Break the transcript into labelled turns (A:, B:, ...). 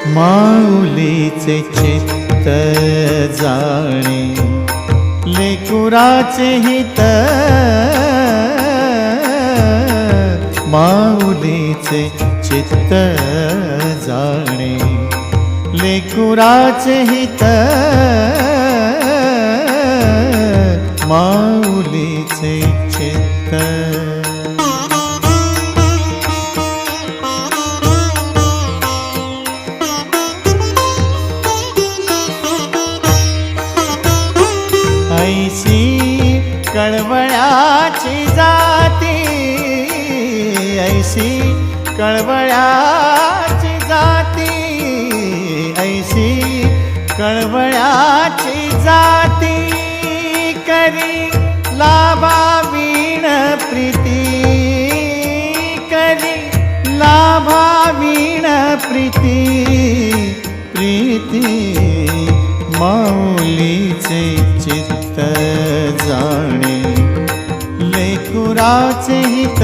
A: माऊलीचे चित्त जाणे लेकुराचे हित, माऊलीचे चित्त जाणे लेकुराचे हित, माऊलीचे चित्त। ऐसी कळवळ्याची जाती, ऐसी कळवळ्याची जाती, ऐसी कळवळ्याची जाती, करी लाभावीण प्रीती, करी लाभावीण प्रीती, प्रीती माऊलीचे चित्त जाणे लेकुराचे हित,